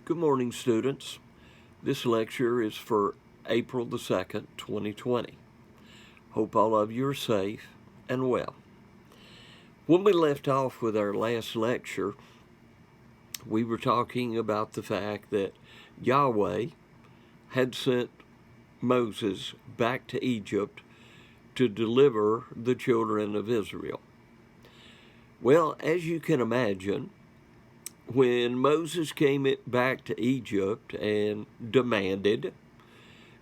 Good morning, students. This lecture is for April the 2nd, 2020. Hope all of you are safe and well. When we left off with our last lecture, we were talking about the fact that Yahweh had sent Moses back to Egypt to deliver the children of Israel. Well, as you can imagine, when Moses came back to Egypt and demanded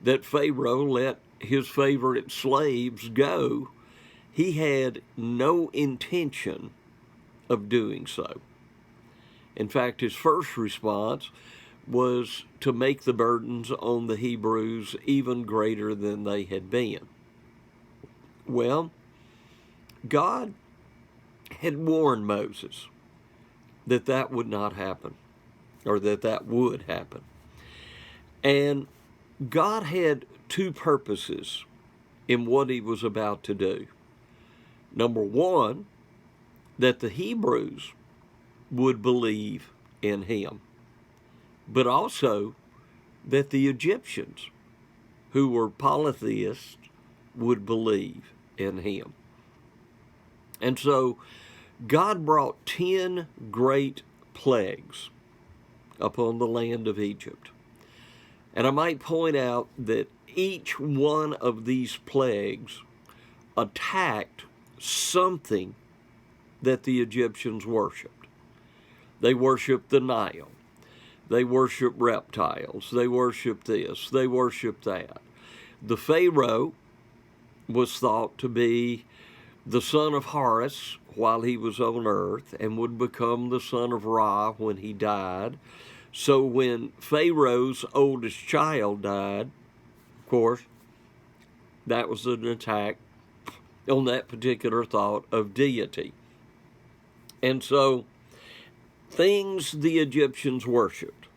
that Pharaoh let his favorite slaves go, he had no intention of doing so. In fact, his first response was to make the burdens on the Hebrews even greater than they had been. Well, God had warned Moses that would not happen, or that would happen. And God had two purposes in what he was about to do. Number one, that the Hebrews would believe in him, but also that the Egyptians, who were polytheists, would believe in him. And so God brought 10 great plagues upon the land of Egypt. And I might point out that each one of these plagues attacked something that the Egyptians worshipped. They worshipped the Nile. They worshipped reptiles. They worshipped this. They worshipped that. The Pharaoh was thought to be the son of Horus while he was on earth, and would become the son of Ra when he died. So when Pharaoh's oldest child died, of course, that was an attack on that particular thought of deity. And so things the Egyptians worshipped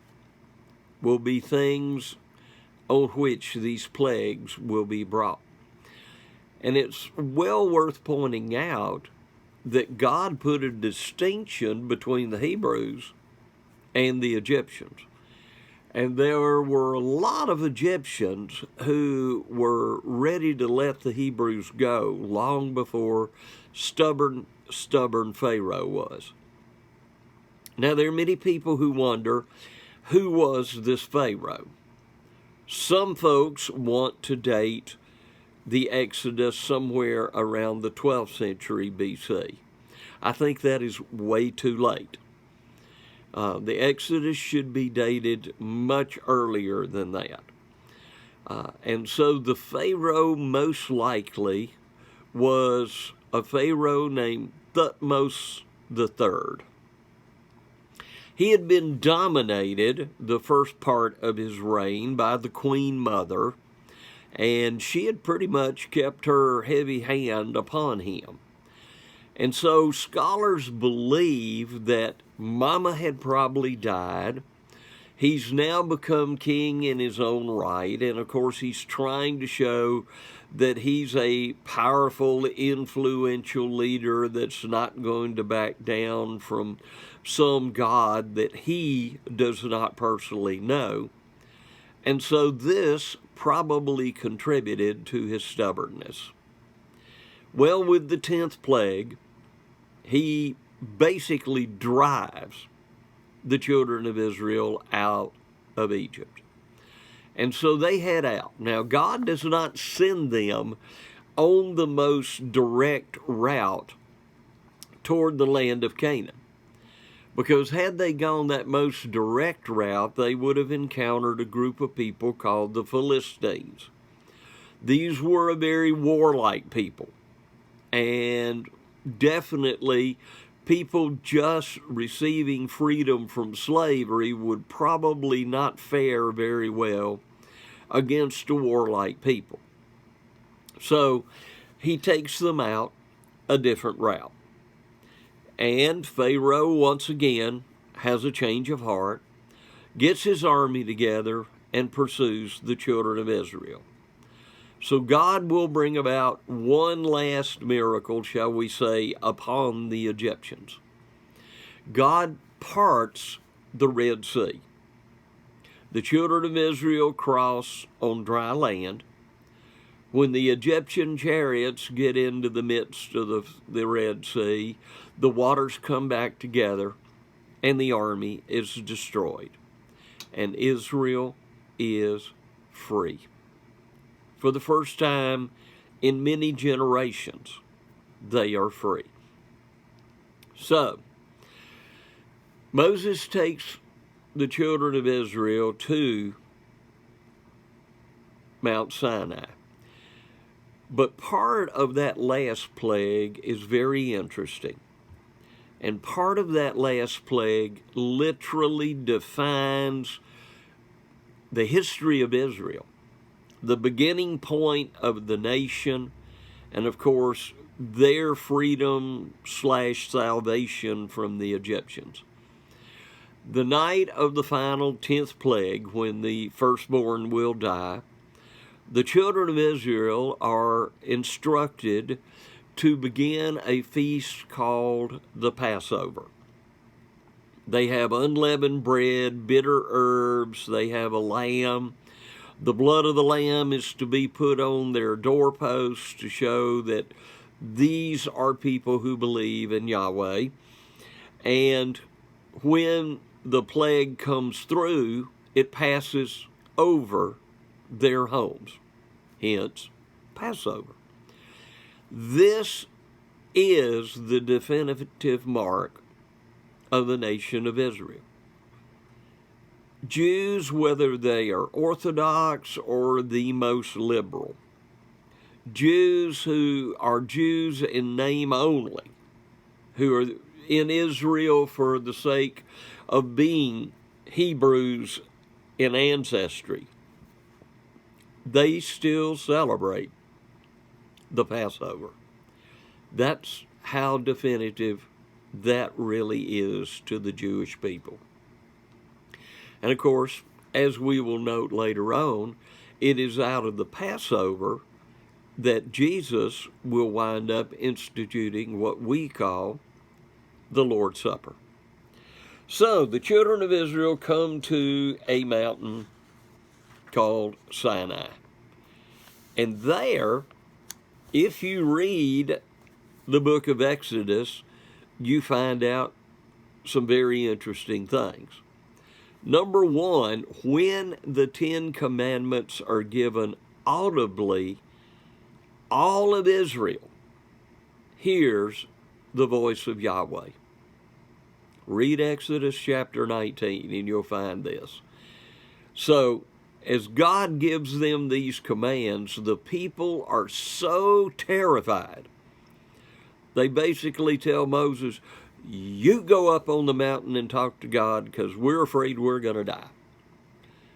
will be things on which these plagues will be brought. And it's well worth pointing out that God put a distinction between the Hebrews and the Egyptians. And there were a lot of Egyptians who were ready to let the Hebrews go long before stubborn Pharaoh was. Now, there are many people who wonder, who was this Pharaoh? Some folks want to date the Exodus somewhere around the 12th century BC. I think that is way too late. The Exodus should be dated much earlier than that. And so the Pharaoh most likely was a Pharaoh named Thutmose III. He had been dominated the first part of his reign by the Queen Mother, and she had pretty much kept her heavy hand upon him. And so scholars believe that Mama had probably died. He's now become king in his own right, and of course he's trying to show that he's a powerful, influential leader that's not going to back down from some god that he does not personally know. And so this probably contributed to his stubbornness. Well, with the 10th plague, he basically drives the children of Israel out of Egypt. And so they head out. Now, God does not send them on the most direct route toward the land of Canaan, because had they gone that most direct route, they would have encountered a group of people called the Philistines. These were a very warlike people, and definitely people just receiving freedom from slavery would probably not fare very well against a warlike people. So he takes them out a different route. And Pharaoh, once again, has a change of heart, gets his army together, and pursues the children of Israel. So God will bring about one last miracle, shall we say, upon the Egyptians. God parts the Red Sea. The children of Israel cross on dry land. When the Egyptian chariots get into the midst of the Red Sea, the waters come back together and the army is destroyed. And Israel is free. For the first time in many generations, they are free. So, Moses takes the children of Israel to Mount Sinai. But part of that last plague is very interesting. And part of that last plague literally defines the history of Israel, the beginning point of the nation, and of course, their freedom / salvation from the Egyptians. The night of the final 10th plague, when the firstborn will die, the children of Israel are instructed to begin a feast called the Passover. They have unleavened bread, bitter herbs, they have a lamb. The blood of the lamb is to be put on their doorposts to show that these are people who believe in Yahweh. And when the plague comes through, it passes over their homes. Hence, Passover. This is the definitive mark of the nation of Israel. Jews, whether they are Orthodox or the most liberal, Jews who are Jews in name only, who are in Israel for the sake of being Hebrews in ancestry, they still celebrate the Passover. That's how definitive that really is to the Jewish people. And of course, as we will note later on, it is out of the Passover that Jesus will wind up instituting what we call the Lord's Supper. So the children of Israel come to a mountain called Sinai. And there, if you read the book of Exodus, you find out some very interesting things. Number one, when the 10 Commandments are given audibly, all of Israel hears the voice of Yahweh. Read Exodus chapter 19 and you'll find this. So, as God gives them these commands, the people are so terrified. They basically tell Moses, you go up on the mountain and talk to God because we're afraid we're going to die.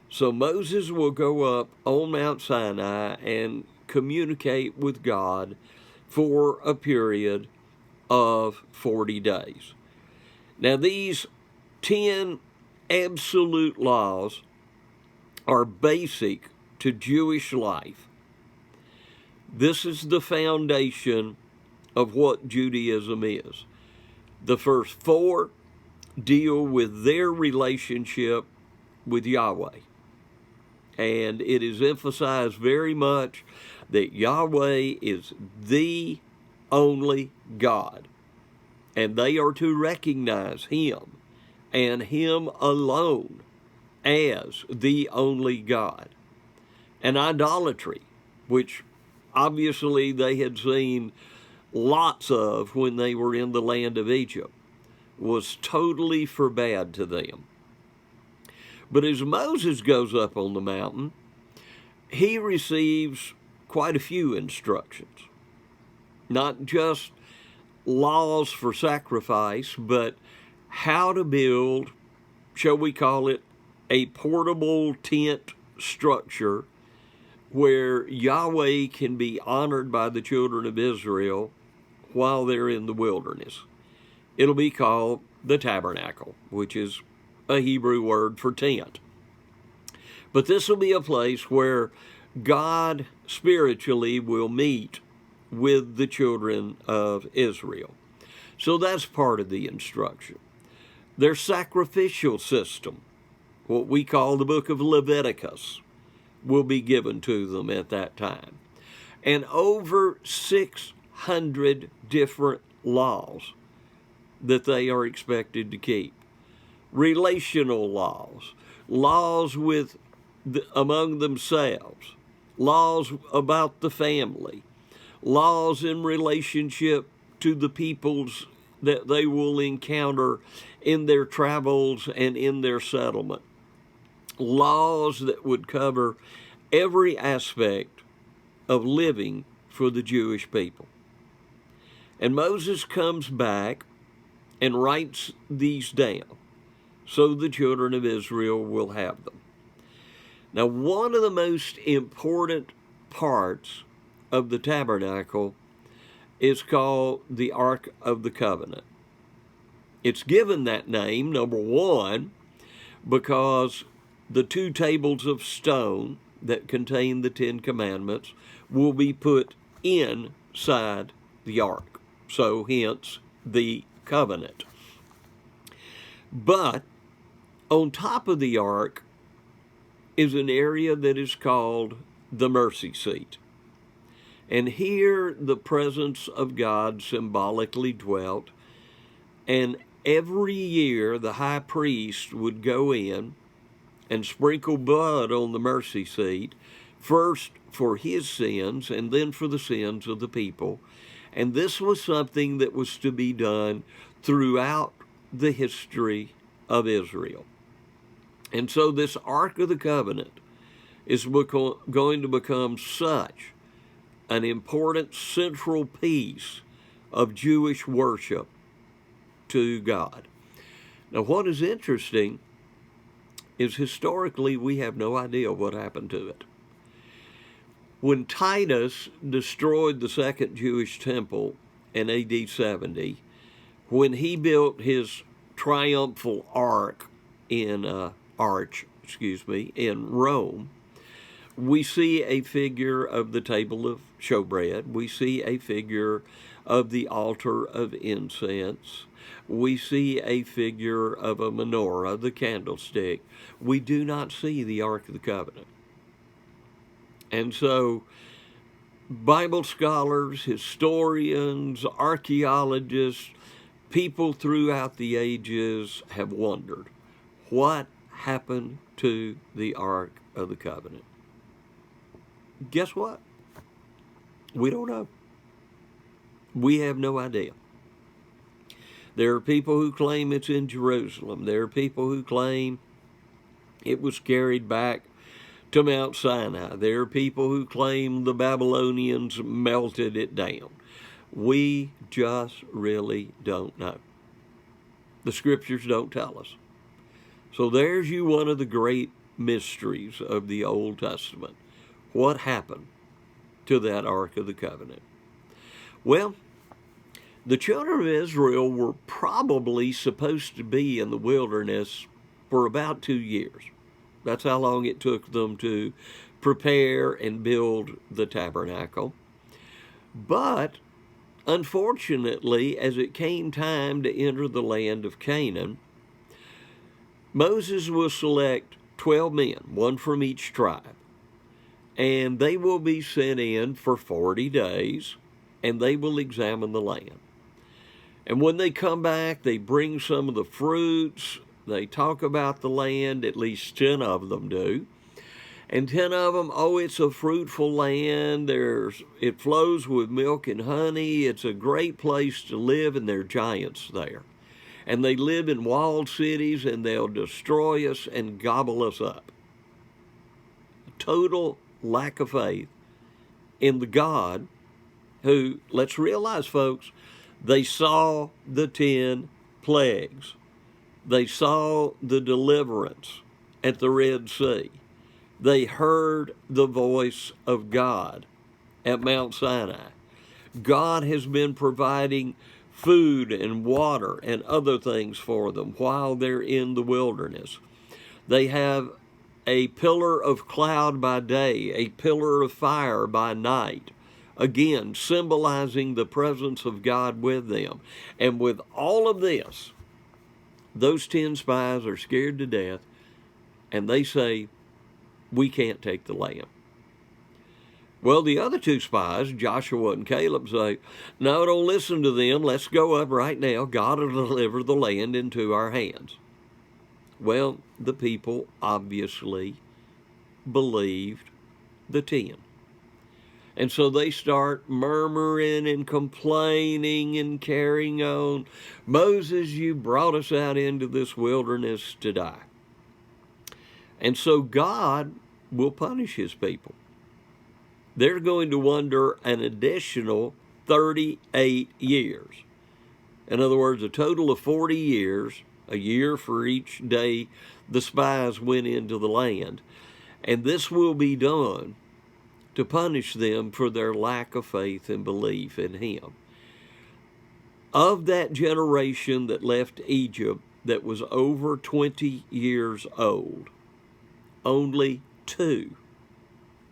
So Moses will go up on Mount Sinai and communicate with God for a period of 40 days. Now, these 10 absolute laws are basic to Jewish life. This is the foundation of what Judaism is. The first 4 deal with their relationship with Yahweh. And it is emphasized very much that Yahweh is the only God. And they are to recognize Him and Him alone as the only God. And idolatry, which obviously they had seen lots of when they were in the land of Egypt, was totally forbade to them. But as Moses goes up on the mountain, he receives quite a few instructions. Not just laws for sacrifice, but how to build, shall we call it, a portable tent structure where Yahweh can be honored by the children of Israel while they're in the wilderness. It'll be called the tabernacle, which is a Hebrew word for tent. But this will be a place where God spiritually will meet with the children of Israel. So that's part of the instruction. Their sacrificial system what we call the book of Leviticus, will be given to them at that time. And over 600 different laws that they are expected to keep. Relational laws, laws among themselves, laws about the family, laws in relationship to the peoples that they will encounter in their travels and in their settlement, laws that would cover every aspect of living for the Jewish people. And Moses comes back and writes these down so the children of Israel will have them. Now, one of the most important parts of the tabernacle is called the Ark of the Covenant. It's given that name, number one, because the 2 tables of stone that contain the 10 commandments will be put inside the ark. So hence the covenant. But on top of the ark is an area that is called the mercy seat. And here the presence of God symbolically dwelt. And every year the high priest would go in and sprinkle blood on the mercy seat, first for his sins and then for the sins of the people. And this was something that was to be done throughout the history of Israel. And so this Ark of the Covenant is going to become such an important central piece of Jewish worship to God. Now, what is interesting is historically we have no idea what happened to it. When Titus destroyed the second Jewish temple in AD 70, when he built his triumphal arch in Rome, we see a figure of the table of showbread. We see a figure of the altar of incense. We see a figure of a menorah, the candlestick. We do not see the Ark of the Covenant. And so Bible scholars, historians, archaeologists, people throughout the ages have wondered, what happened to the Ark of the Covenant? Guess what? We don't know. We have no idea. There are people who claim it's in Jerusalem. There are people who claim it was carried back to Mount Sinai. There are people who claim the Babylonians melted it down. We just really don't know. The scriptures don't tell us. So there's you one of the great mysteries of the Old Testament. What happened to that Ark of the Covenant? Well, the children of Israel were probably supposed to be in the wilderness for about 2 years. That's how long it took them to prepare and build the tabernacle. But unfortunately, as it came time to enter the land of Canaan, Moses will select 12 men, one from each tribe, and they will be sent in for 40 days, and they will examine the land. And when they come back, they bring some of the fruits. They talk about the land, at least 10 of them do. And 10 of them, oh, it's a fruitful land. It flows with milk and honey. It's a great place to live, and there are giants there. And they live in walled cities, and they'll destroy us and gobble us up. Total lack of faith in the God who, let's realize, folks, they saw the 10 plagues. They saw the deliverance at the Red Sea. They heard the voice of God at Mount Sinai. God has been providing food and water and other things for them while they're in the wilderness. They have a pillar of cloud by day, a pillar of fire by night, again symbolizing the presence of God with them. And with all of this, those 10 spies are scared to death and they say, we can't take the land. Well, the other two spies, Joshua and Caleb, say, no, don't listen to them. Let's go up right now. God will deliver the land into our hands. Well, the people obviously believed the 10. And so they start murmuring and complaining and carrying on. Moses, you brought us out into this wilderness to die. And so God will punish his people. They're going to wander an additional 38 years. In other words, a total of 40 years, a year for each day the spies went into the land. And this will be done to punish them for their lack of faith and belief in him. Of that generation that left Egypt that was over 20 years old, only 2,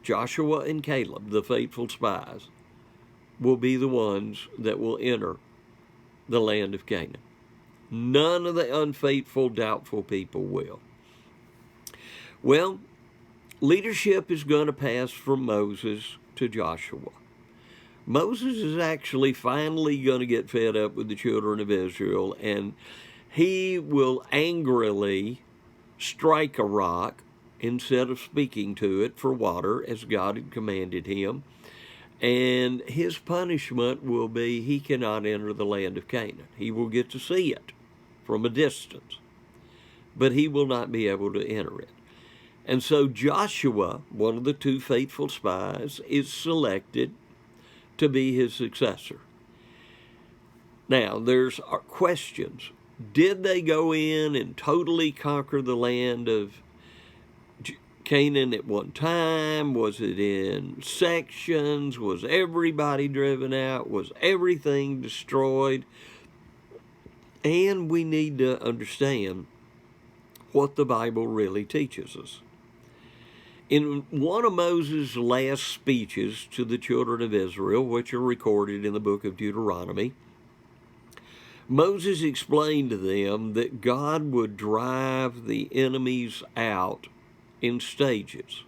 Joshua and Caleb, the faithful spies, will be the ones that will enter the land of Canaan. None of the unfaithful, doubtful people will. Well, leadership is going to pass from Moses to Joshua. Moses is actually finally going to get fed up with the children of Israel, and he will angrily strike a rock instead of speaking to it for water as God had commanded him. And his punishment will be he cannot enter the land of Canaan. He will get to see it from a distance, but he will not be able to enter it. And so Joshua, one of the 2 faithful spies, is selected to be his successor. Now, there's questions. Did they go in and totally conquer the land of Canaan at one time? Was it in sections? Was everybody driven out? Was everything destroyed? And we need to understand what the Bible really teaches us. In one of Moses' last speeches to the children of Israel, which are recorded in the book of Deuteronomy, Moses explained to them that God would drive the enemies out in stages.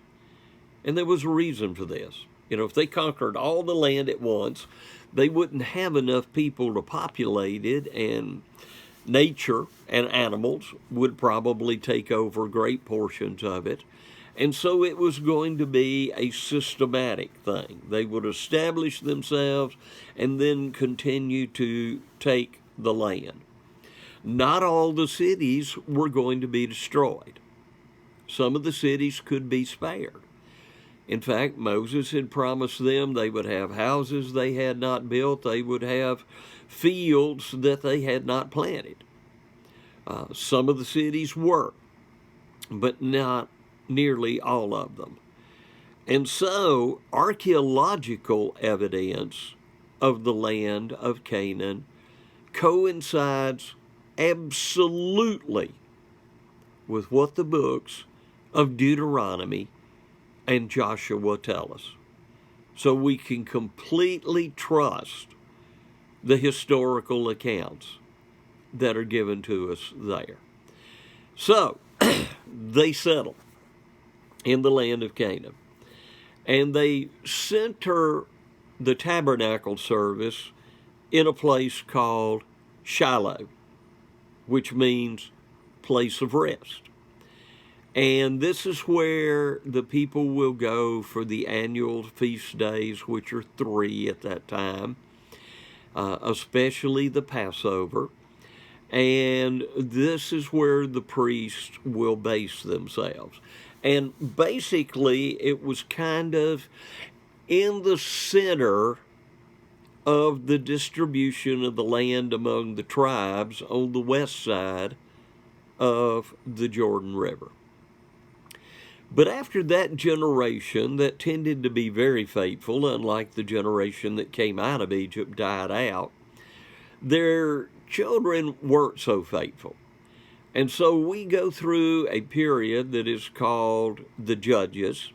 And there was a reason for this. If they conquered all the land at once, they wouldn't have enough people to populate it, and nature and animals would probably take over great portions of it. And so it was going to be a systematic thing. They would establish themselves and then continue to take the land. Not all the cities were going to be destroyed. Some of the cities could be spared. In fact, Moses had promised them they would have houses they had not built. They would have fields that they had not planted. Some of the cities were, but not nearly all of them. And so archaeological evidence of the land of Canaan coincides absolutely with what the books of Deuteronomy and Joshua tell us. So we can completely trust the historical accounts that are given to us there. So they settle in the land of Canaan, and they center the tabernacle service in a place called Shiloh, which means place of rest. And this is where the people will go for the annual feast days, which are 3 at that time, especially the Passover. And this is where the priests will base themselves. And basically, it was kind of in the center of the distribution of the land among the tribes on the west side of the Jordan River. But after that generation that tended to be very faithful, unlike the generation that came out of Egypt died out, their children weren't so faithful. And so we go through a period that is called the Judges.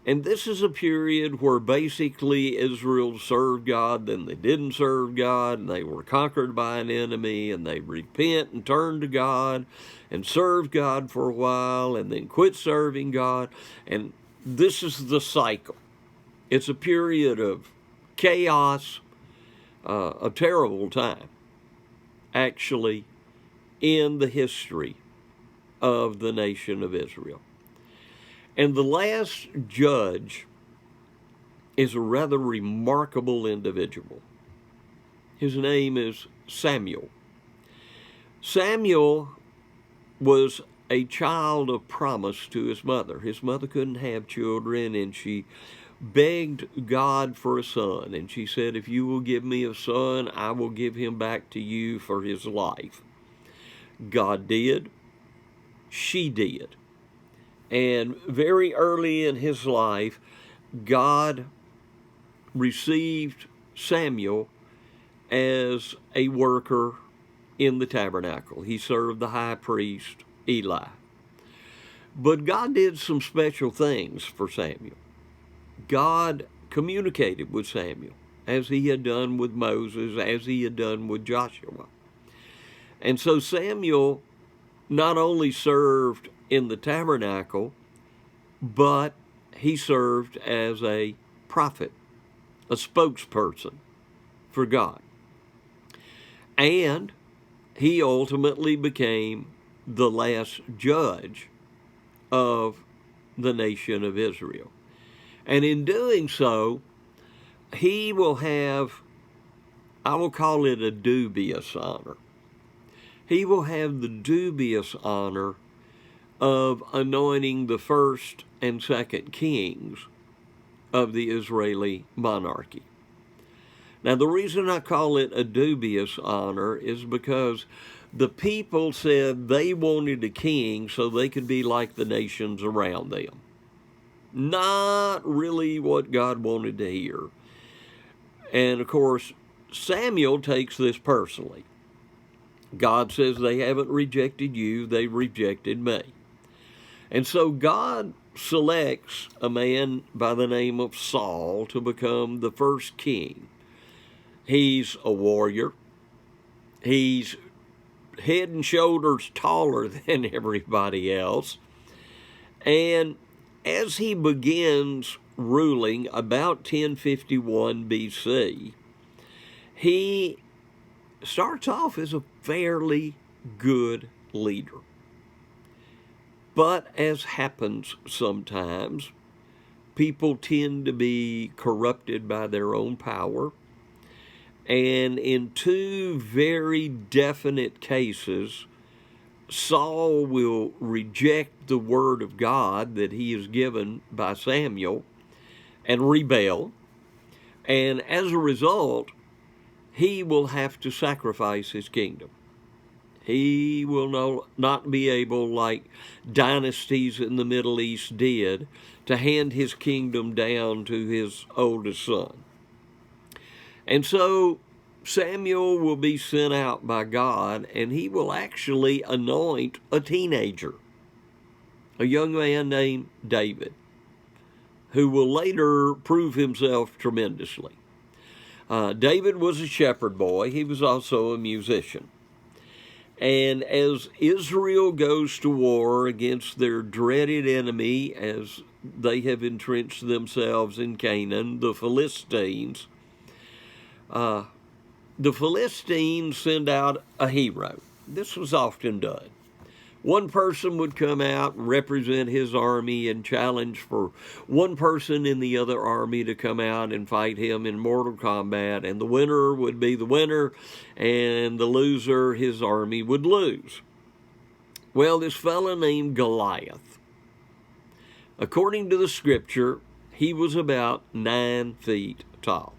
And this is a period where basically Israel served God, then they didn't serve God, and they were conquered by an enemy, and they repent and turn to God and serve God for a while, and then quit serving God. And this is the cycle. It's a period of chaos, a terrible time, actually, in the history of the nation of Israel. And the last judge is a rather remarkable individual. His name is Samuel. Samuel was a child of promise to his mother. His mother couldn't have children, and she begged God for a son. And she said, if you will give me a son, I will give him back to you for his life. God did. She did. And very early in his life, God received Samuel as a worker in the tabernacle. He served the high priest, Eli. But God did some special things for Samuel. God communicated with Samuel, as he had done with Moses, as he had done with Joshua. And so Samuel not only served in the tabernacle, but he served as a prophet, a spokesperson for God. And he ultimately became the last judge of the nation of Israel. And in doing so, he will have, I will call it a dubious honor. He will have the dubious honor of anointing the first and second kings of the Israeli monarchy. Now, the reason I call it a dubious honor is because the people said they wanted a king so they could be like the nations around them. Not really what God wanted to hear. And of course, Samuel takes this personally. God says they haven't rejected you, they rejected me. And so God selects a man by the name of Saul to become the first king. He's a warrior. He's head and shoulders taller than everybody else. And as he begins ruling about 1051 BC, he starts off as a fairly good leader. But as happens sometimes, people tend to be corrupted by their own power. And in two very definite cases, Saul will reject the word of God that he is given by Samuel and rebel. And as a result, he will have to sacrifice his kingdom. He will not be able, like dynasties in the Middle East did, to hand his kingdom down to his oldest son. And so Samuel will be sent out by God, and he will actually anoint a teenager, a young man named David, who will later prove himself tremendously. David was a shepherd boy. He was also a musician. And as Israel goes to war against their dreaded enemy, as they have entrenched themselves in Canaan, the Philistines send out a hero. This was often done. One person would come out and represent his army and challenge for one person in the other army to come out and fight him in mortal combat, and the winner would be the winner, and the loser, his army, would lose. Well, this fellow named Goliath, according to the scripture, he was about 9 feet tall.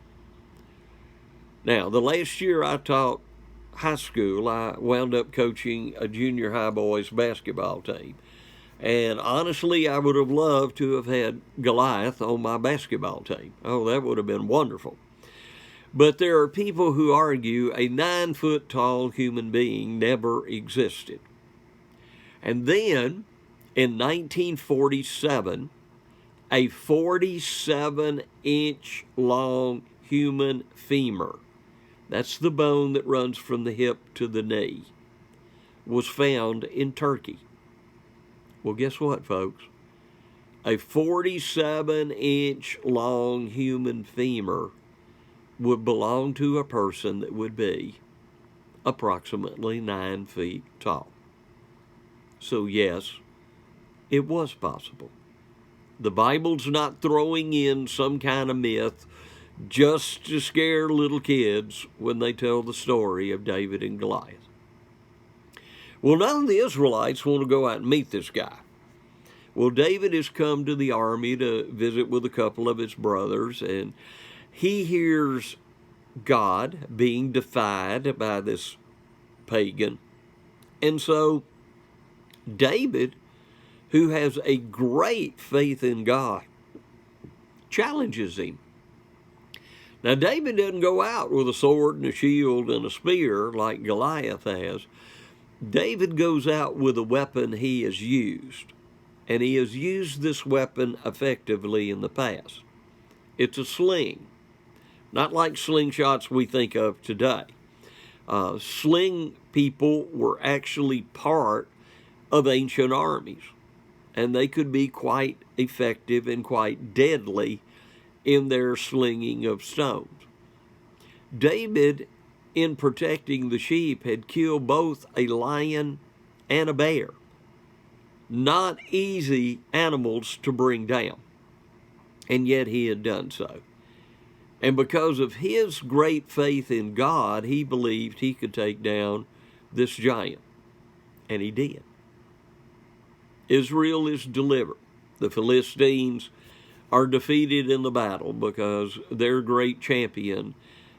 Now, the last year I taught high school, I wound up coaching a junior high boys basketball team. And honestly, I would have loved to have had Goliath on my basketball team. Oh, that would have been wonderful. But there are people who argue a 9-foot-tall human being never existed. And then, in 1947, a 47-inch long human femur, that's the bone that runs from the hip to the knee, was found in Turkey. Well, guess what, folks? A 47-inch long human femur would belong to a person that would be approximately 9 feet tall. So yes, it was possible. The Bible's not throwing in some kind of myth just to scare little kids when they tell the story of David and Goliath. Well, none of the Israelites want to go out and meet this guy. Well, David has come to the army to visit with a couple of his brothers, and he hears God being defied by this pagan. And so David, who has a great faith in God, challenges him. Now, David doesn't go out with a sword and a shield and a spear like Goliath has. David goes out with a weapon he has used, and he has used this weapon effectively in the past. It's a sling, not like slingshots we think of today. Sling people were actually part of ancient armies, and they could be quite effective and quite deadly in their slinging of stones. David, in protecting the sheep, had killed both a lion and a bear. Not easy animals to bring down, and yet he had done so. And because of his great faith in God, he believed he could take down this giant, and he did. Israel is delivered. The Philistines are defeated in the battle because their great champion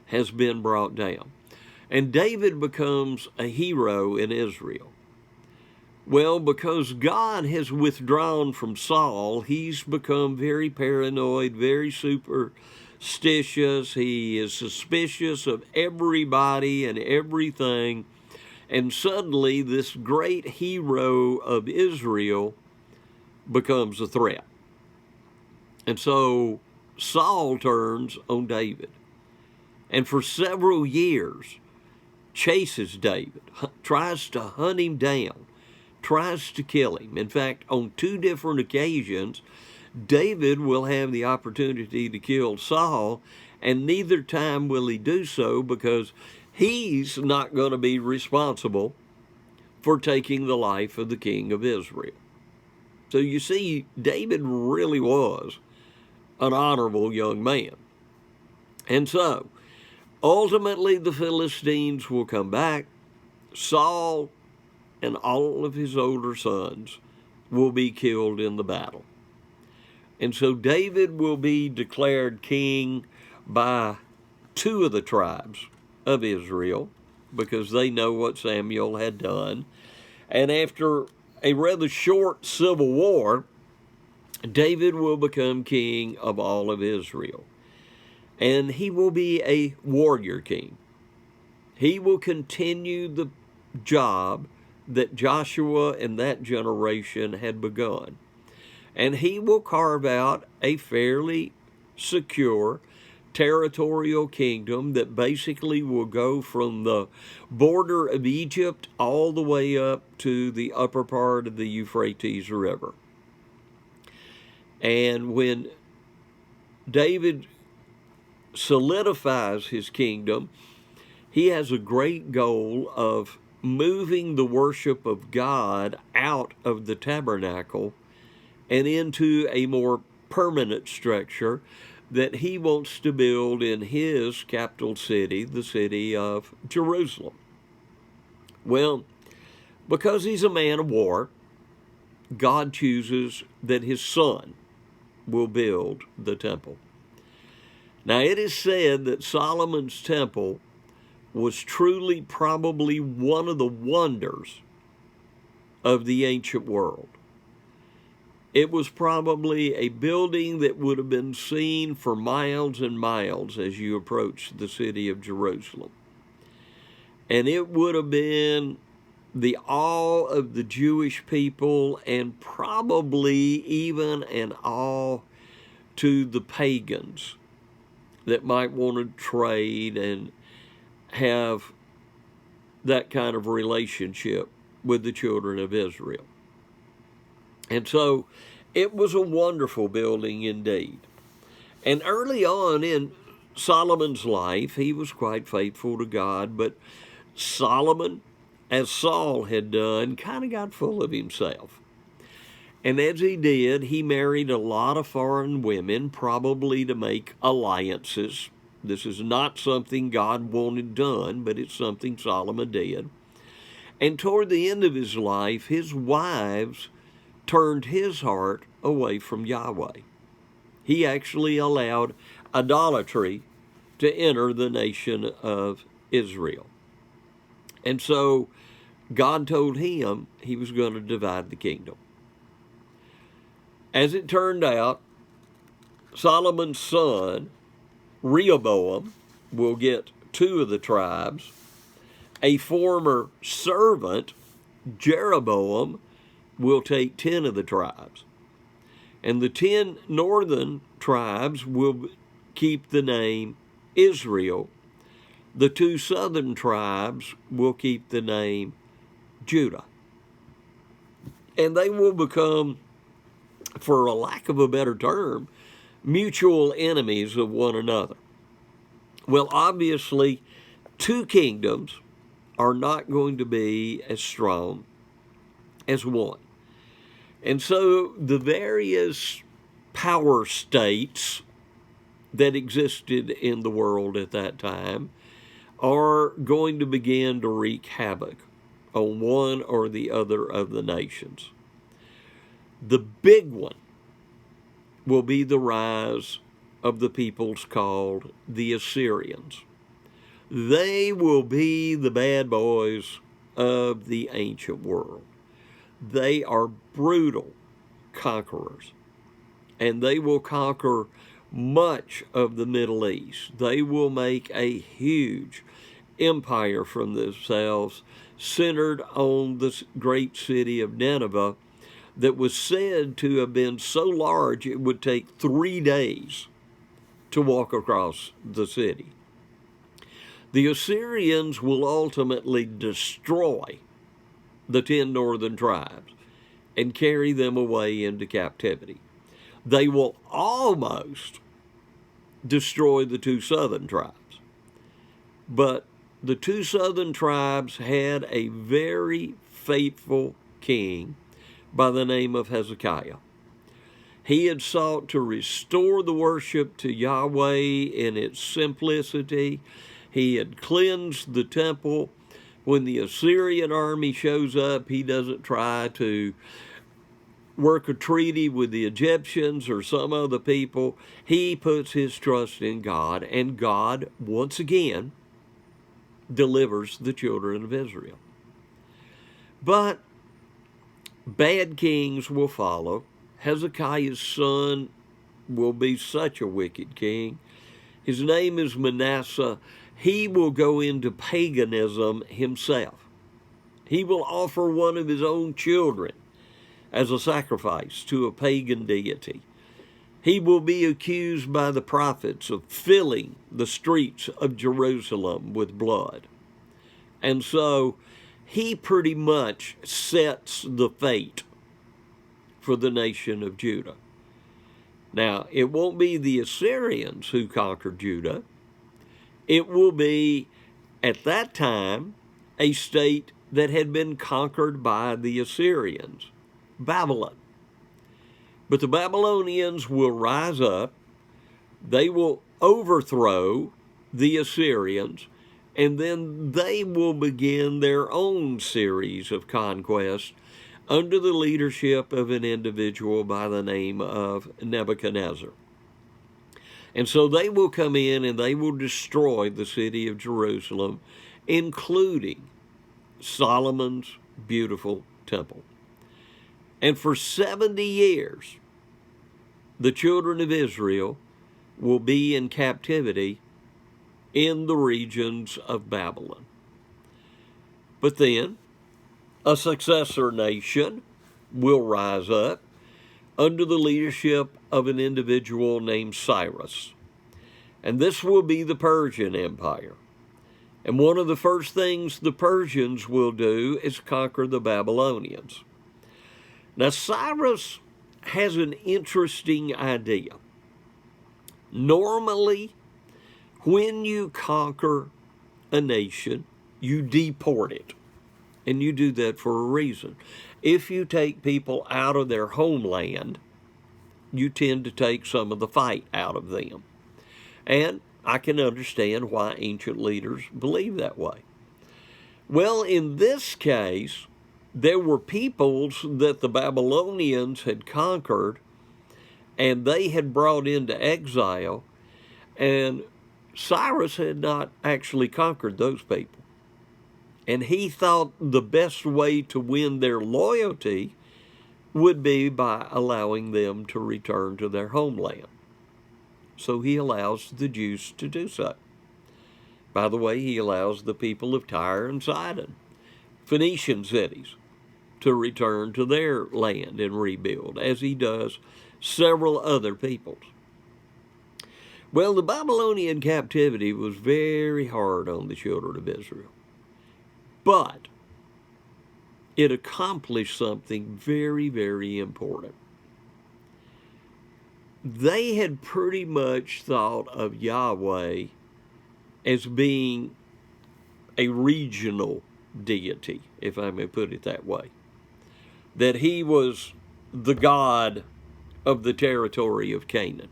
has been brought down. And David becomes a hero in Israel. Well, because God has withdrawn from Saul, he's become very paranoid, very superstitious. He is suspicious of everybody and everything. And suddenly, this great hero of Israel becomes a threat. And so Saul turns on David, and for several years chases David, tries to hunt him down, tries to kill him. In fact, on 2 different occasions, David will have the opportunity to kill Saul, and neither time will he do so because he's not going to be responsible for taking the life of the king of Israel. So you see, David really was an honorable young man. And so, ultimately, the Philistines will come back. Saul and all of his older sons will be killed in the battle. And so David will be declared king by 2 of the tribes of Israel because they know what Samuel had done. And after a rather short civil war, David will become king of all of Israel. And he will be a warrior king. He will continue the job that Joshua and that generation had begun. And he will carve out a fairly secure territorial kingdom that basically will go from the border of Egypt all the way up to the upper part of the Euphrates River. And when David solidifies his kingdom, he has a great goal of moving the worship of God out of the tabernacle and into a more permanent structure that he wants to build in his capital city, the city of Jerusalem. Well, because he's a man of war, God chooses that his son will build the temple. Now, it is said that Solomon's temple was truly probably one of the wonders of the ancient world. It was probably a building that would have been seen for miles and miles as you approached the city of Jerusalem. And it would have been the awe of the Jewish people and probably even an awe to the pagans that might want to trade and have that kind of relationship with the children of Israel. And so it was a wonderful building indeed. And early on in Solomon's life, he was quite faithful to God, but Solomon, as Saul had done, kind of got full of himself. And as he did, he married a lot of foreign women, probably to make alliances. This is not something God wanted done, but it's something Solomon did. And toward the end of his life, his wives turned his heart away from Yahweh. He actually allowed idolatry to enter the nation of Israel. And so God told him he was going to divide the kingdom. As it turned out, Solomon's son, Rehoboam, will get 2 of the tribes. A former servant, Jeroboam, will take 10 of the tribes. And the 10 northern tribes will keep the name Israel. The 2 southern tribes will keep the name Judah. And they will become, for a lack of a better term, mutual enemies of one another. Well, obviously, 2 kingdoms are not going to be as strong as one. And so the various power states that existed in the world at that time are going to begin to wreak havoc on one or the other of the nations. The big one will be the rise of the peoples called the Assyrians. They will be the bad boys of the ancient world. They are brutal conquerors, and they will conquer much of the Middle East. They will make a huge empire from themselves, centered on this great city of Nineveh that was said to have been so large it would take 3 days to walk across the city. The Assyrians will ultimately destroy the 10 northern tribes and carry them away into captivity. They will almost destroy the 2 southern tribes. But the 2 southern tribes had a very faithful king by the name of Hezekiah. He had sought to restore the worship to Yahweh in its simplicity. He had cleansed the temple. When the Assyrian army shows up, he doesn't try to work a treaty with the Egyptians or some other people. He puts his trust in God, and God, once again, delivers the children of Israel. But bad kings will follow. Hezekiah's son will be such a wicked king. His name is Manasseh. He will go into paganism himself. He will offer one of his own children as a sacrifice to a pagan deity. He will be accused by the prophets of filling the streets of Jerusalem with blood. And so he pretty much sets the fate for the nation of Judah. Now, it won't be the Assyrians who conquered Judah. It will be, at that time, a state that had been conquered by the Assyrians, Babylon. But the Babylonians will rise up, they will overthrow the Assyrians, and then they will begin their own series of conquests under the leadership of an individual by the name of Nebuchadnezzar. And so they will come in and they will destroy the city of Jerusalem, including Solomon's beautiful temple. And for 70 years, the children of Israel will be in captivity in the regions of Babylon. But then a successor nation will rise up, under the leadership of an individual named Cyrus. And this will be the Persian Empire. And one of the first things the Persians will do is conquer the Babylonians. Now, Cyrus has an interesting idea. Normally, when you conquer a nation, you deport it. And you do that for a reason. If you take people out of their homeland, you tend to take some of the fight out of them. And I can understand why ancient leaders believe that way. Well, in this case, there were peoples that the Babylonians had conquered and they had brought into exile, and Cyrus had not actually conquered those people. And he thought the best way to win their loyalty would be by allowing them to return to their homeland. So he allows the Jews to do so. By the way, he allows the people of Tyre and Sidon, Phoenician cities, to return to their land and rebuild, as he does several other peoples. Well, the Babylonian captivity was very hard on the children of Israel, but it accomplished something very, very important. They had pretty much thought of Yahweh as being a regional deity, if I may put it that way. That he was the God of the territory of Canaan.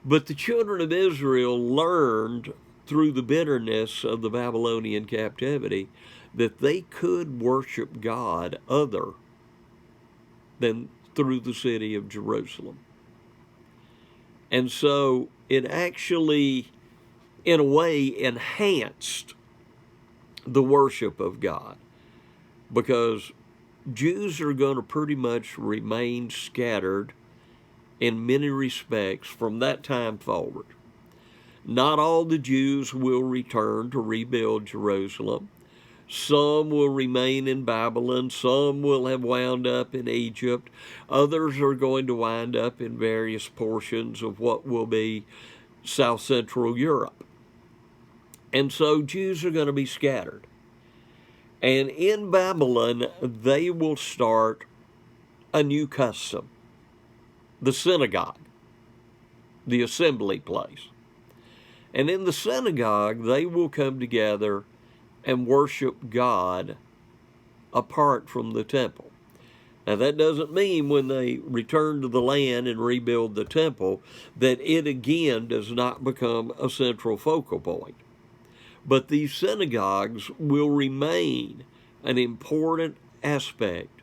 But the children of Israel learned through the bitterness of the Babylonian captivity that they could worship God other than through the city of Jerusalem. And so it actually, in a way, enhanced the worship of God, because Jews are going to pretty much remain scattered in many respects from that time forward. Not all the Jews will return to rebuild Jerusalem. Some will remain in Babylon. Some will have wound up in Egypt. Others are going to wind up in various portions of what will be South Central Europe. And so Jews are going to be scattered. And in Babylon, they will start a new custom, the synagogue, the assembly place. And in the synagogue, they will come together and worship God apart from the temple. Now, that doesn't mean when they return to the land and rebuild the temple that it again does not become a central focal point. But these synagogues will remain an important aspect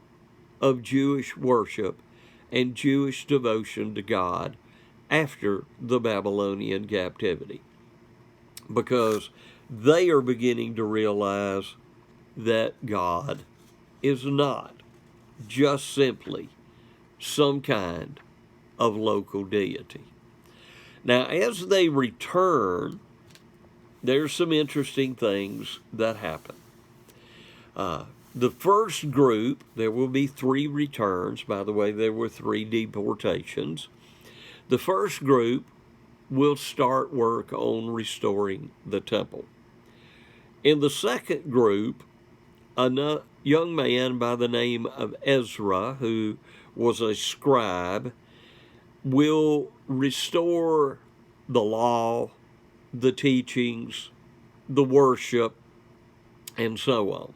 of Jewish worship and Jewish devotion to God after the Babylonian captivity, because they are beginning to realize that God is not just simply some kind of local deity. Now, as they return, there's some interesting things that happen. The first group, there will be 3 returns. By the way, there were 3 deportations. The first group will start work on restoring the temple. In the second group, a young man by the name of Ezra, who was a scribe, will restore the law, the teachings, the worship, and so on.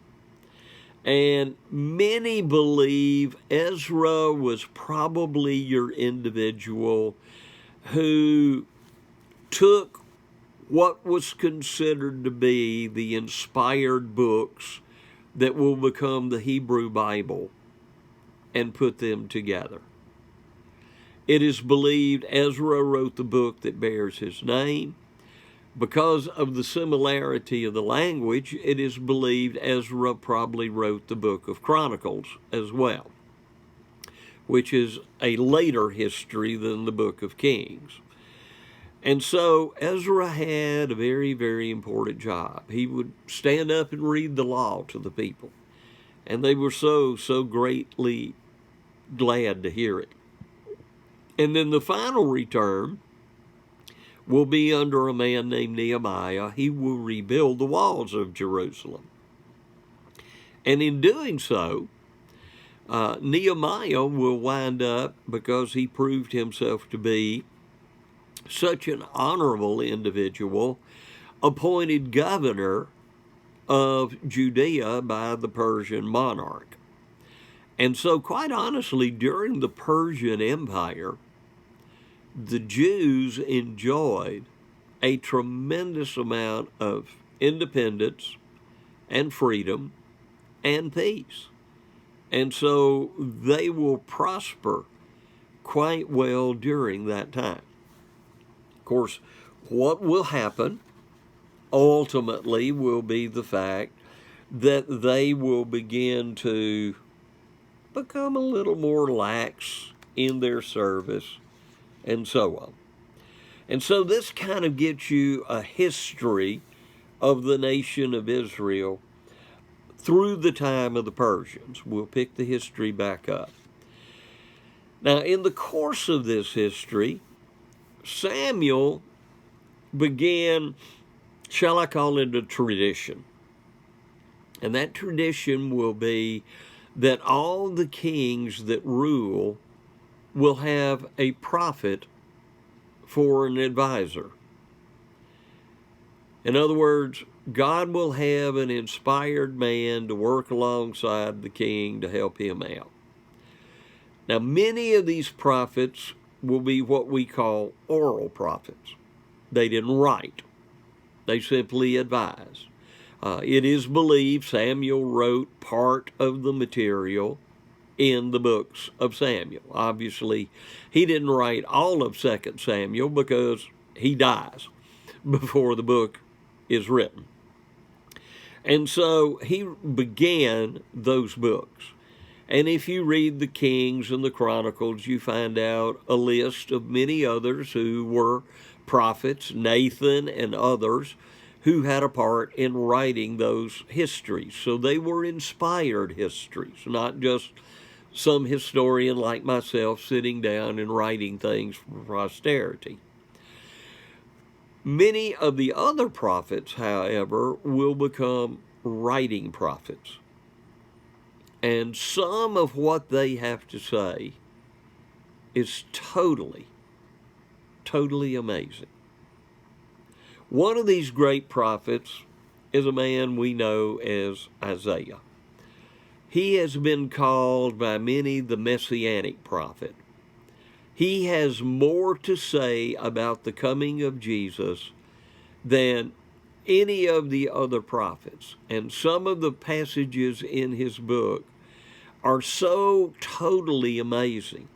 And many believe Ezra was probably your individual who took what was considered to be the inspired books that will become the Hebrew Bible and put them together. It is believed Ezra wrote the book that bears his name. Because of the similarity of the language, it is believed Ezra probably wrote the book of Chronicles as well, which is a later history than the book of Kings. And so Ezra had a very, very important job. He would stand up and read the law to the people. And they were so greatly glad to hear it. And then the final return will be under a man named Nehemiah. He will rebuild the walls of Jerusalem. And in doing so, Nehemiah will wind up, because he proved himself to be such an honorable individual, appointed governor of Judea by the Persian monarch. And so, quite honestly, during the Persian Empire, the Jews enjoyed a tremendous amount of independence and freedom and peace. And so they will prosper quite well during that time. Of course, what will happen ultimately will be the fact that they will begin to become a little more lax in their service and so on. And so this kind of gets you a history of the nation of Israel through the time of the Persians. We'll pick the history back up. Now, in the course of this history, Samuel began, shall I call it, a tradition. And that tradition will be that all the kings that rule will have a prophet for an advisor. In other words, God will have an inspired man to work alongside the king to help him out. Now, many of these prophets will be what we call oral prophets. They didn't write. They simply advised. It is believed Samuel wrote part of the material in the books of Samuel. Obviously, he didn't write all of 2 Samuel because he dies before the book is written. And so he began those books. And if you read the Kings and the Chronicles, you find out a list of many others who were prophets, Nathan and others, who had a part in writing those histories. So they were inspired histories, not just some historian like myself sitting down and writing things for posterity. Many of the other prophets, however, will become writing prophets. And some of what they have to say is totally amazing. One of these great prophets is a man we know as Isaiah. He has been called by many the Messianic prophet. He has more to say about the coming of Jesus than any of the other prophets. And some of the passages in his book are so totally amazing.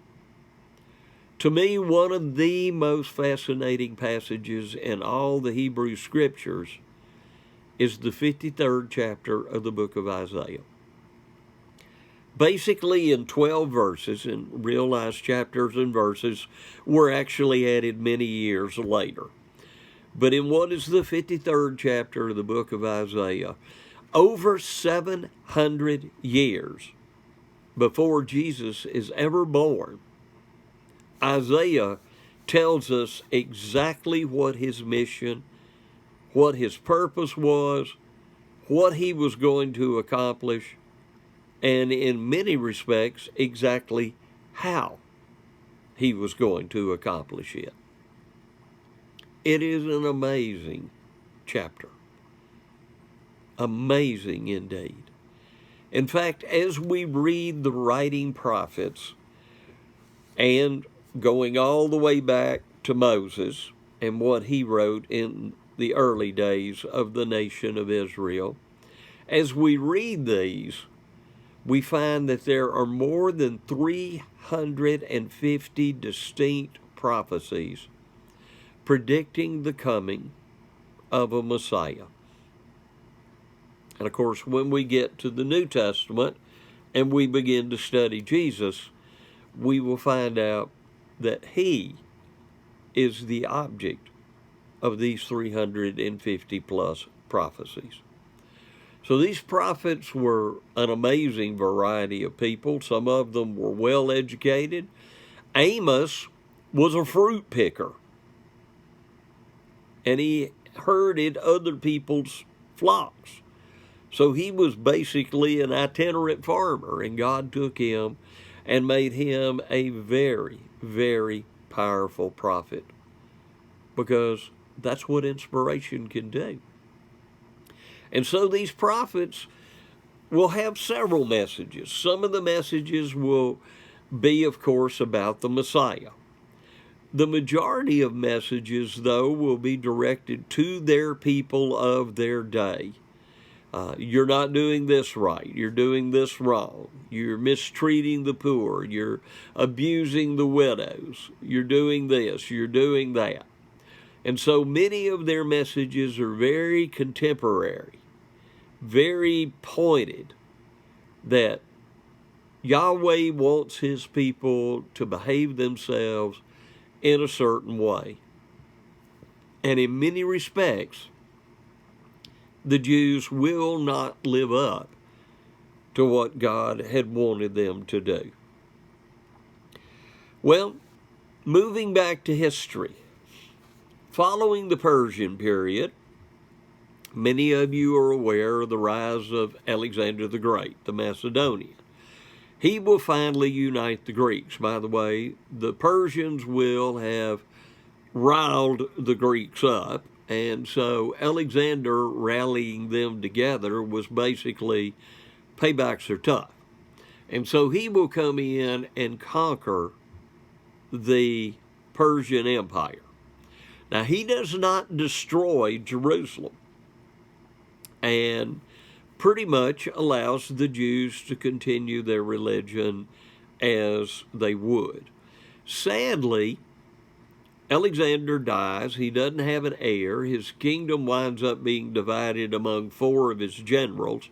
To me, one of the most fascinating passages in all the Hebrew Scriptures is the 53rd chapter of the book of Isaiah. Basically in 12 verses, and realize chapters and verses were actually added many years later. But in what is the 53rd chapter of the book of Isaiah, over 700 years before Jesus is ever born, Isaiah tells us exactly what his mission, what his purpose was, what he was going to accomplish, and in many respects, exactly how he was going to accomplish it. It is an amazing chapter. Amazing indeed. In fact, as we read the writing prophets, and going all the way back to Moses and what he wrote in the early days of the nation of Israel, as we read these, we find that there are more than 350 distinct prophecies predicting the coming of a Messiah. And of course, when we get to the New Testament and we begin to study Jesus, we will find out that he is the object of these 350 plus prophecies. So these prophets were an amazing variety of people. Some of them were well educated. Amos was a fruit picker, and he herded other people's flocks. So he was basically an itinerant farmer, and God took him and made him a very, very powerful prophet, because that's what inspiration can do. And so these prophets will have several messages. Some of the messages will be, of course, about the Messiah. The majority of messages, though, will be directed to their people of their day. You're not doing this right. You're doing this wrong. You're mistreating the poor. You're abusing the widows. You're doing this. You're doing that. And so many of their messages are very contemporary, very pointed, that Yahweh wants his people to behave themselves in a certain way. And in many respects, the Jews will not live up to what God had wanted them to do. Well, moving back to history, following the Persian period, many of you are aware of the rise of Alexander the Great, the Macedonian. He will finally unite the Greeks. By the way, the Persians will have riled the Greeks up, and so Alexander rallying them together was basically, paybacks are tough. And so he will come in and conquer the Persian Empire. Now, he does not destroy Jerusalem, and pretty much allows the Jews to continue their religion as they would. Sadly, Alexander dies. He doesn't have an heir. His kingdom winds up being divided among 4 of his generals,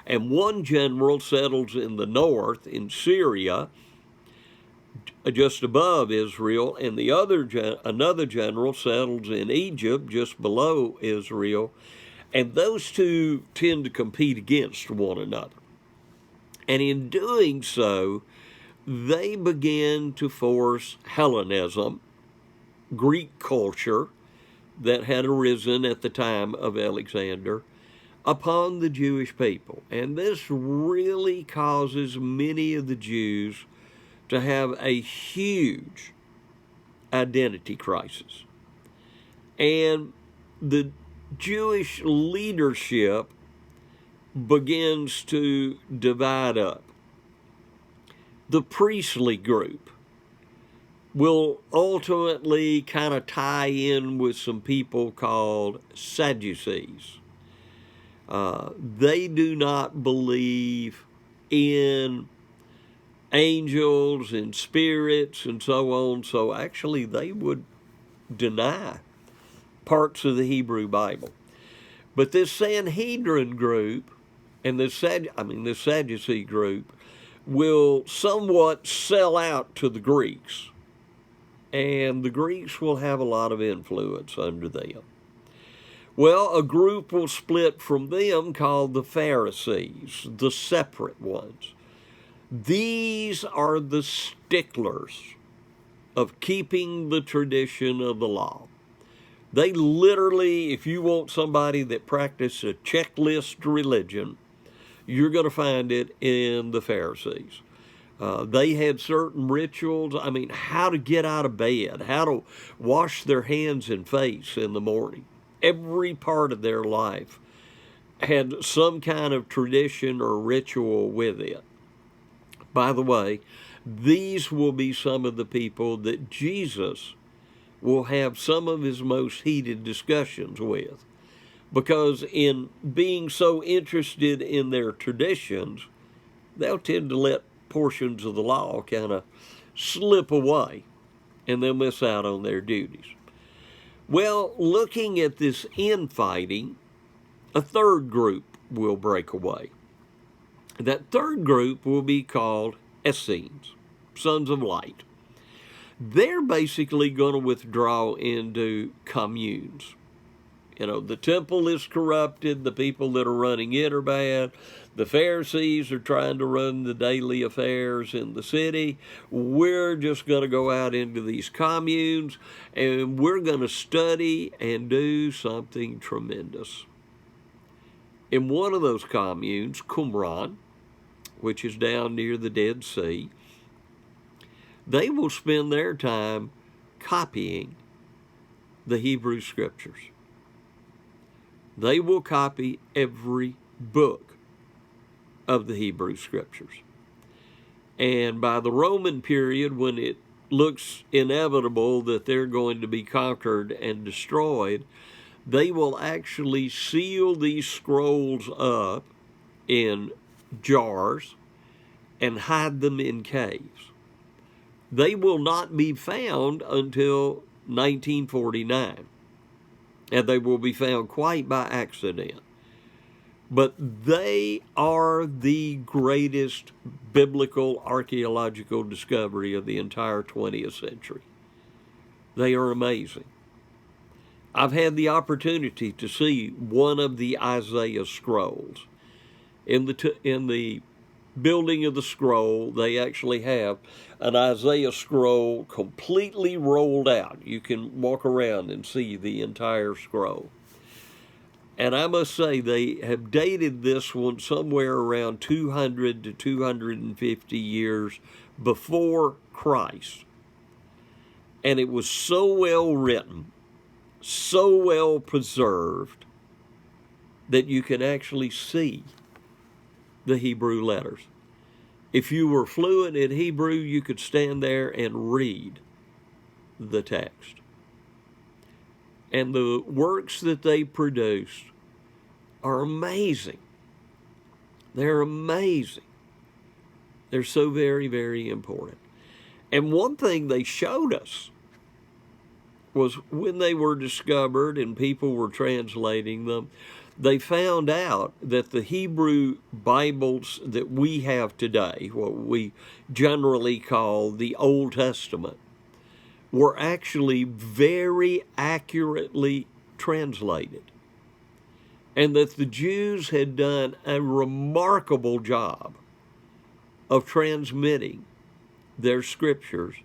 and one general settles in the north, in Syria, just above Israel, and another general settles in Egypt, just below Israel, and those two tend to compete against one another. And in doing so, they begin to force Hellenism, Greek culture that had arisen at the time of Alexander, upon the Jewish people. And this really causes many of the Jews to have a huge identity crisis. And the Jewish leadership begins to divide up. The priestly group will ultimately kind of tie in with some people called Sadducees. They do not believe in angels and spirits and so on, so actually they would deny parts of the Hebrew Bible. But this Sanhedrin group and the Sadducee group will somewhat sell out to the Greeks, and the Greeks will have a lot of influence under them. Well, a group will split from them called the Pharisees, the separate ones. These are the sticklers of keeping the tradition of the law. They literally, if you want somebody that practices a checklist religion, you're going to find it in the Pharisees. They had certain rituals. How to get out of bed, how to wash their hands and face in the morning. Every part of their life had some kind of tradition or ritual with it. By the way, these will be some of the people that Jesus will have some of his most heated discussions with, because in being so interested in their traditions, they'll tend to let portions of the law kind of slip away, and they'll miss out on their duties. Well, looking at this infighting, a third group will break away. That third group will be called Essenes, sons of light. They're basically going to withdraw into communes. You know, the temple is corrupted, the people that are running it are bad, the Pharisees are trying to run the daily affairs in the city. We're just going to go out into these communes and we're going to study and do something tremendous. In one of those communes, Qumran, which is down near the Dead Sea, they will spend their time copying the Hebrew Scriptures. They will copy every book of the Hebrew Scriptures. And by the Roman period, when it looks inevitable that they're going to be conquered and destroyed, they will actually seal these scrolls up in jars and hide them in caves. They will not be found until 1949. And they will be found quite by accident. But they are the greatest biblical archaeological discovery of the entire 20th century. They are amazing. I've had the opportunity to see one of the Isaiah scrolls. In the building of the scroll, they actually have an Isaiah scroll completely rolled out. You can walk around and see the entire scroll. And I must say, they have dated this one somewhere around 200 to 250 years before Christ. And it was so well written, so well preserved, that you can actually see the Hebrew letters. If you were fluent in Hebrew, you could stand there and read the text. And the works that they produced are amazing. They're amazing. They're so very, very important. And one thing they showed us was when they were discovered and people were translating them, they found out that the Hebrew Bibles that we have today, what we generally call the Old Testament, were actually very accurately translated. And that the Jews had done a remarkable job of transmitting their scriptures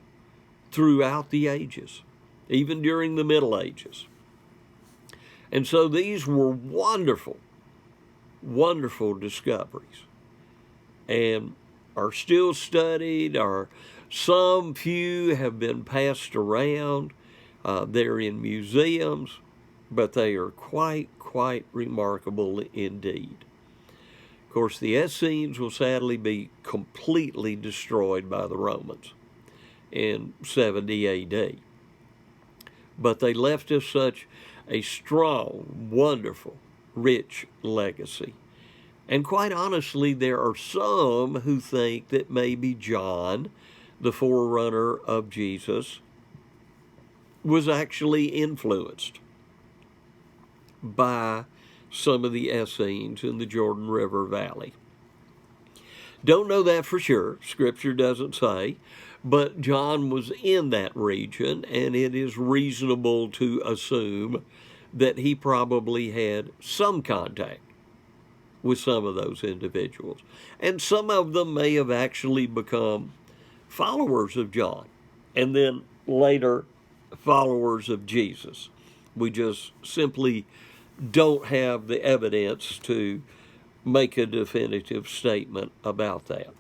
throughout the ages, even during the Middle Ages. And so these were wonderful, wonderful discoveries and are still studied, or some few have been passed around. They're in museums, but they are quite remarkable indeed. Of course, the Essenes will sadly be completely destroyed by the Romans in 70 A.D. But they left us such a strong, wonderful, rich legacy. And quite honestly, there are some who think that maybe John, the forerunner of Jesus, was actually influenced by some of the Essenes in the Jordan River Valley. Don't know that for sure. Scripture doesn't say. But John was in that region, and it is reasonable to assume that he probably had some contact with some of those individuals. And some of them may have actually become followers of John, and then later followers of Jesus. We just simply don't have the evidence to make a definitive statement about that.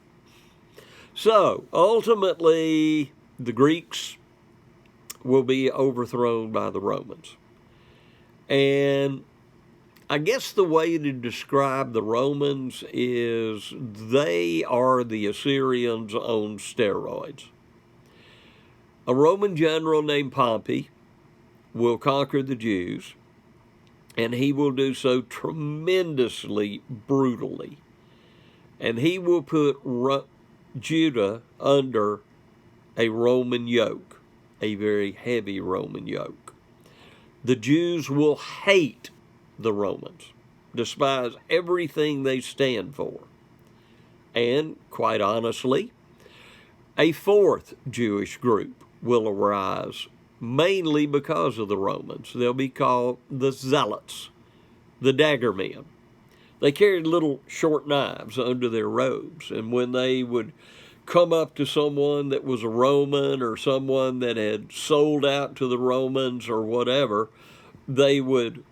So, ultimately, the Greeks will be overthrown by the Romans. And I guess the way to describe the Romans is they are the Assyrians on steroids. A Roman general named Pompey will conquer the Jews, and he will do so tremendously brutally. And he will put Judah under a Roman yoke, a very heavy Roman yoke. The Jews will hate the Romans, despise everything they stand for. And, quite honestly, a fourth Jewish group will arise mainly because of the Romans. They'll be called the Zealots, the dagger men. They carried little short knives under their robes, and when they would come up to someone that was a Roman or someone that had sold out to the Romans or whatever, they would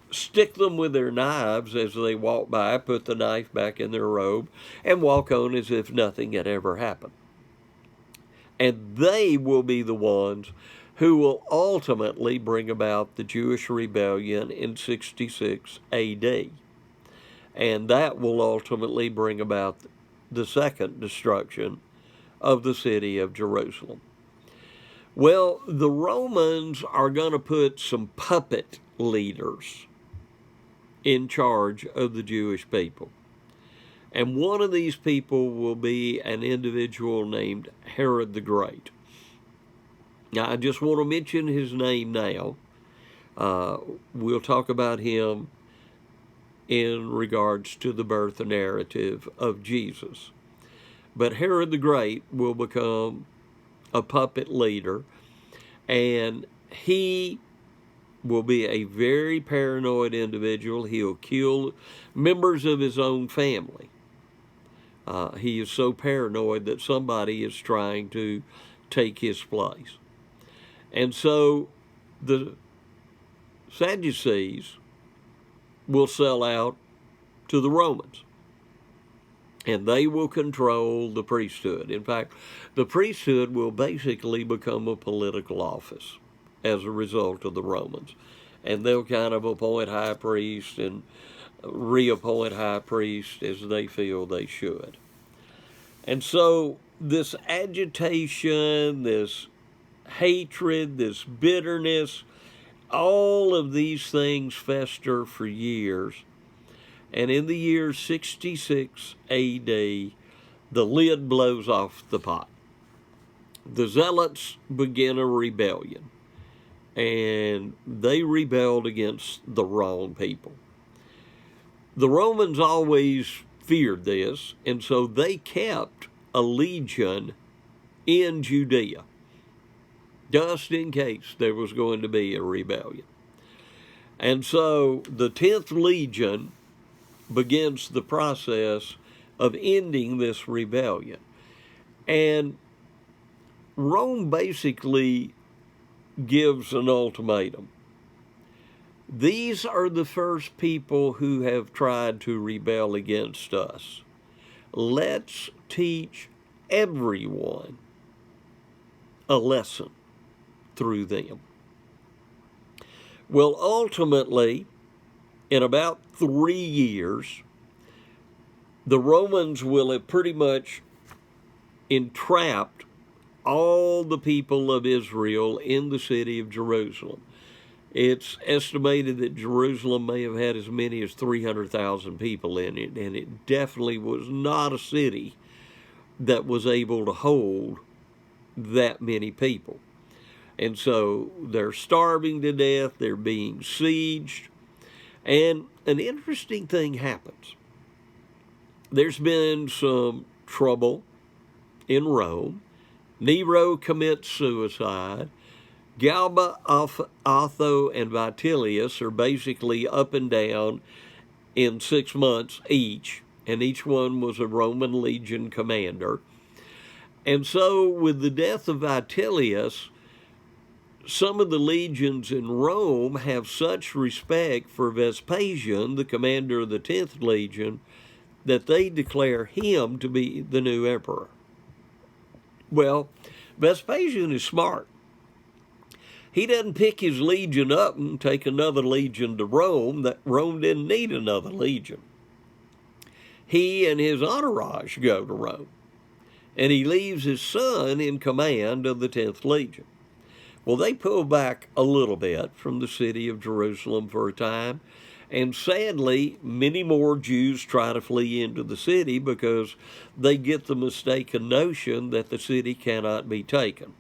stick them with their knives as they walked by, put the knife back in their robe, and walk on as if nothing had ever happened. And they will be the ones who will ultimately bring about the Jewish rebellion in 66 AD. And that will ultimately bring about the second destruction of the city of Jerusalem. Well, the Romans are going to put some puppet leaders in charge of the Jewish people. And one of these people will be an individual named Herod the Great. Now, I just want to mention his name now. We'll talk about him in regards to the birth narrative of Jesus. But Herod the Great will become a puppet leader, and he will be a very paranoid individual. He'll kill members of his own family. He is so paranoid that somebody is trying to take his place. And so the Sadducees will sell out to the Romans, and they will control the priesthood. In fact, the priesthood will basically become a political office as a result of the Romans. And they'll kind of appoint high priests and reappoint high priests as they feel they should. And so this agitation, this hatred, this bitterness, all of these things fester for years. And in the year 66 AD, the lid blows off the pot. The Zealots begin a rebellion, and they rebelled against the wrong people. The Romans always feared this, and so they kept a legion in Judea, just in case there was going to be a rebellion. And so the 10th Legion begins the process of ending this rebellion. And Rome basically gives an ultimatum. These are the first people who have tried to rebel against us. Let's teach everyone a lesson through them. Well, ultimately, in about 3 years, the Romans will have pretty much entrapped all the people of Israel in the city of Jerusalem. It's estimated that Jerusalem may have had as many as 300,000 people in it, and it definitely was not a city that was able to hold that many people. And so they're starving to death, they're being sieged, and an interesting thing happens. There's been some trouble in Rome. Nero commits suicide. Galba, Otho, and Vitellius are basically up and down in 6 months each, and each one was a Roman legion commander. And so with the death of Vitellius, some of the legions in Rome have such respect for Vespasian, the commander of the 10th Legion, that they declare him to be the new emperor. Well, Vespasian is smart. He doesn't pick his legion up and take another legion to Rome. That Rome didn't need another legion. He and his entourage go to Rome, and he leaves his son in command of the 10th Legion. Well, they pull back a little bit from the city of Jerusalem for a time, and sadly, many more Jews try to flee into the city because they get the mistaken notion that the city cannot be taken.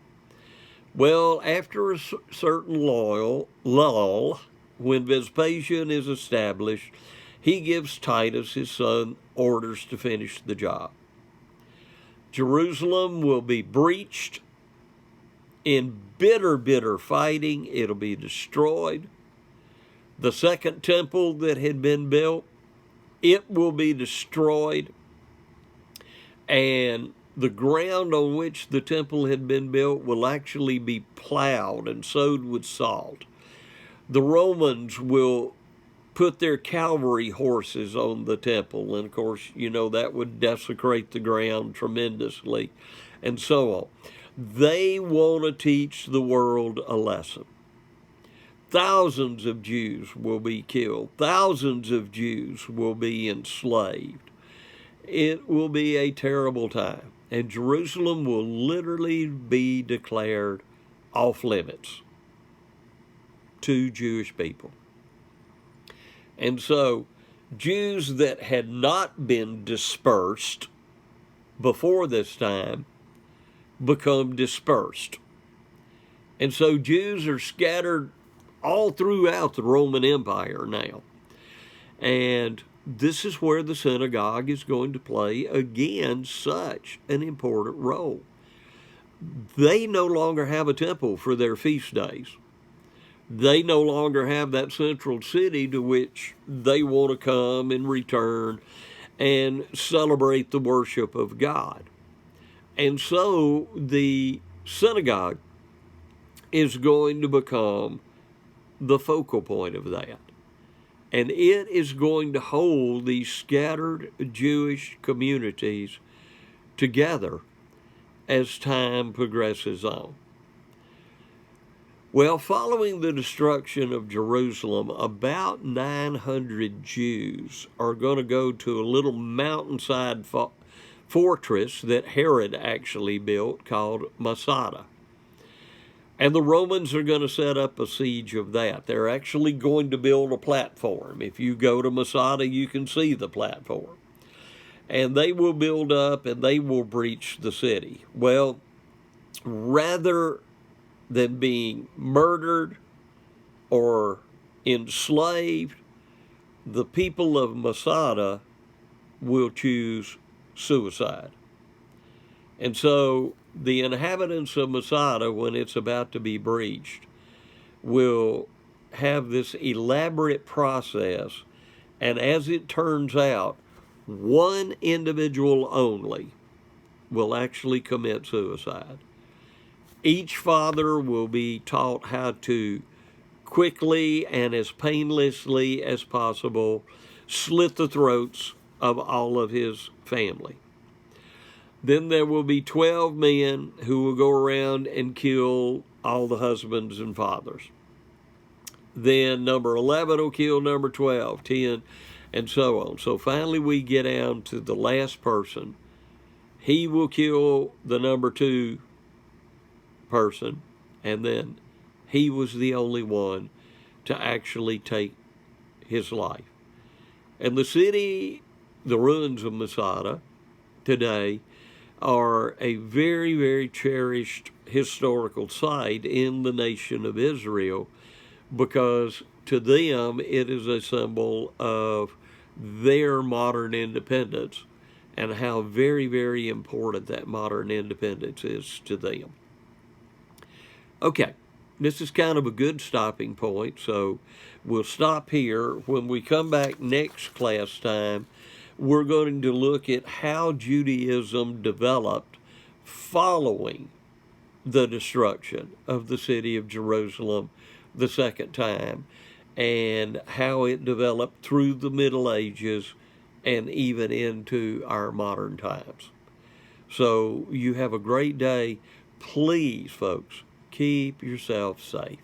Well, after a certain lull, when Vespasian is established, he gives Titus, his son, orders to finish the job. Jerusalem will be breached, in bitter, bitter fighting. It'll be destroyed. The second temple that had been built, it will be destroyed. And the ground on which the temple had been built will actually be plowed and sowed with salt. The Romans will put their cavalry horses on the temple, and of course, you know, that would desecrate the ground tremendously, and so on. They want to teach the world a lesson. Thousands of Jews will be killed. Thousands of Jews will be enslaved. It will be a terrible time, and Jerusalem will literally be declared off limits to Jewish people. And so Jews that had not been dispersed before this time become dispersed. And so Jews are scattered all throughout the Roman Empire now. And this is where the synagogue is going to play, again, such an important role. They no longer have a temple for their feast days. They no longer have that central city to which they want to come and return and celebrate the worship of God. And so the synagogue is going to become the focal point of that. And it is going to hold these scattered Jewish communities together as time progresses on. Well, following the destruction of Jerusalem, about 900 Jews are going to go to a little mountainside fortress that Herod actually built called Masada. And the Romans are going to set up a siege of that. They're actually going to build a platform. If you go to Masada, you can see the platform. And they will build up and they will breach the city. Well, rather than being murdered or enslaved, the people of Masada will choose suicide. And so the inhabitants of Masada, when it's about to be breached, will have this elaborate process, and as it turns out, one individual only will actually commit suicide. Each father will be taught how to quickly and as painlessly as possible slit the throats of all of his family. Then there will be 12 men who will go around and kill all the husbands and fathers. Then number 11 will kill number 12, 10, and so on. So finally we get down to the last person. He will kill the number 2 person, and then he was the only one to actually take his life. And the city, the ruins of Masada today, are a very, very cherished historical site in the nation of Israel, because to them it is a symbol of their modern independence and how very, very important that modern independence is to them. Okay, this is kind of a good stopping point, so we'll stop here. When we come back next class time, we're going to look at how Judaism developed following the destruction of the city of Jerusalem the second time, and how it developed through the Middle Ages and even into our modern times. So you have a great day. Please, folks, keep yourself safe.